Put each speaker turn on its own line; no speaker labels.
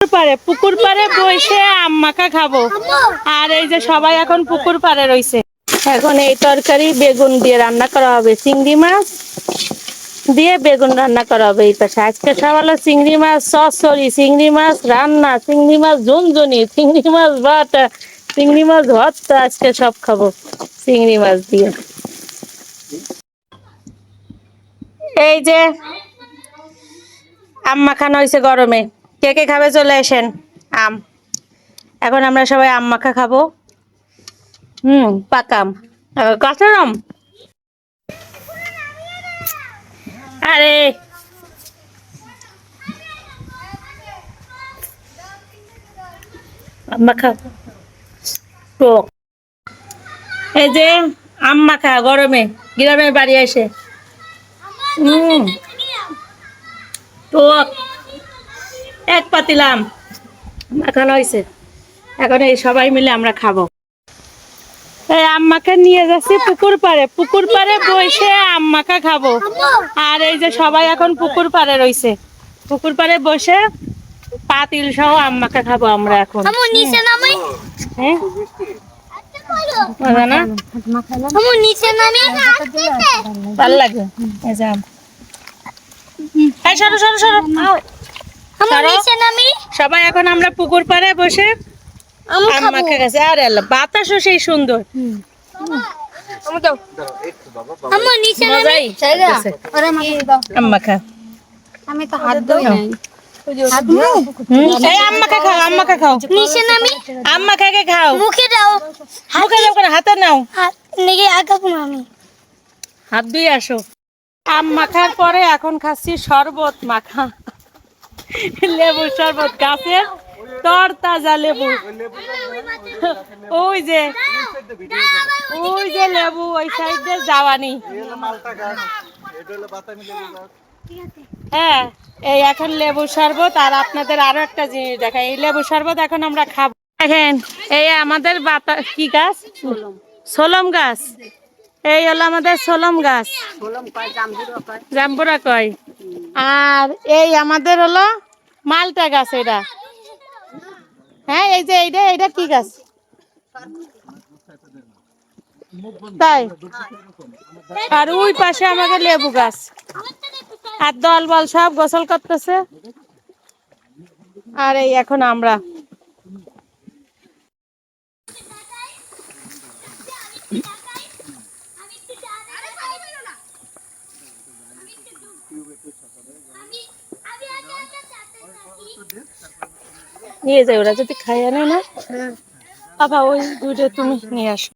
পুকুর পাড়ে বসে আম মাখা খাবো। আর এই যে সবাই এখন পুকুর পাড়ে রয়েছে। এখন এই তরকারি বেগুন দিয়ে রান্না করা হবে, চিংড়ি মাছ দিয়ে বেগুন রান্না করা হবে। এই পাশে আজকে সব হলো চিংড়ি মাছ চচ্চড়ি, চিংড়ি মাছ রান্না, চিংড়ি মাছ ঝুনঝুনি, চিংড়ি মাছ বাটা, চিংড়ি মাছ ভর্তা। আজকে সব খাবো চিংড়ি মাছ দিয়ে। এই যে আম মাখানো হয়েছে গরমে, কে কে খাবে চলে আসেন। আম এখন আমরা সবাই আম মাখা খাবো। পাকাম কাঁচার আম। আরে আম মাখা টক। এই যে আম মাখা গরমে গ্রামে বাড়ি এসে টক এক পাতিলাম মাখানো হয়েছে। এখন এই সবাই মিলে আমরা খাবো। এই আম মাখা নিয়ে যাচ্ছি পুকুর পাড়ে, পুকুর পাড়ে বসে আম মাখা খাবো। আর এই যে সবাই এখন পুকুর পাড়ে রয়েছে, পুকুর পাড়ে বসে পাতিল সহ আম মাখা খাবো আমরা এখন। হ্যাঁ ভালো লাগে। সবাই এখন আমরা পুকুর পাড়ে বসে আম মাখা খাচ্ছি। আরে আল্লাহ, বাতাসও সেই সুন্দর। আম মাখা আমি তো হাত ধুই নাই। আম মাখা খাও, আম মাখা খাও, নিচে নামি আম মাখা খাও। মুখে দাও, মুখে দাও করে হাতে নাও। আমি হাত ধুই আসো। আম মাখার পরে এখন খাচ্ছি শরবত মাখা, লেবু শরবত, গাছের তরতাজা লেবু। ওই যে ওই যে লেবু ওই সাইডে যাওয়ানি। হ্যাঁ এই এখন লেবু শরবত। আর আপনাদের আরো একটা জিনিস দেখাই, এই লেবু শরবত এখন আমরা খাবো। দেখেন এই আমাদের কি গাছ, সোলম গাছ। এই হলো আমাদের সোলম গাছ, জাম্বুরা কয়। আর এই আমাদের হলো মালটা গাছ এটা। হ্যাঁ এই যে এইটা, এইটা কি গাছ তাই। আর ওই পাশে আমাদের লেবু গাছ। আর দল বল সব গোসল করতেছে। আর এই এখন আমরা নিয়ে যাই, ওরা যদি খাইয়া নেয় না বাবা ওই দুটো তুমি নিয়ে আসো।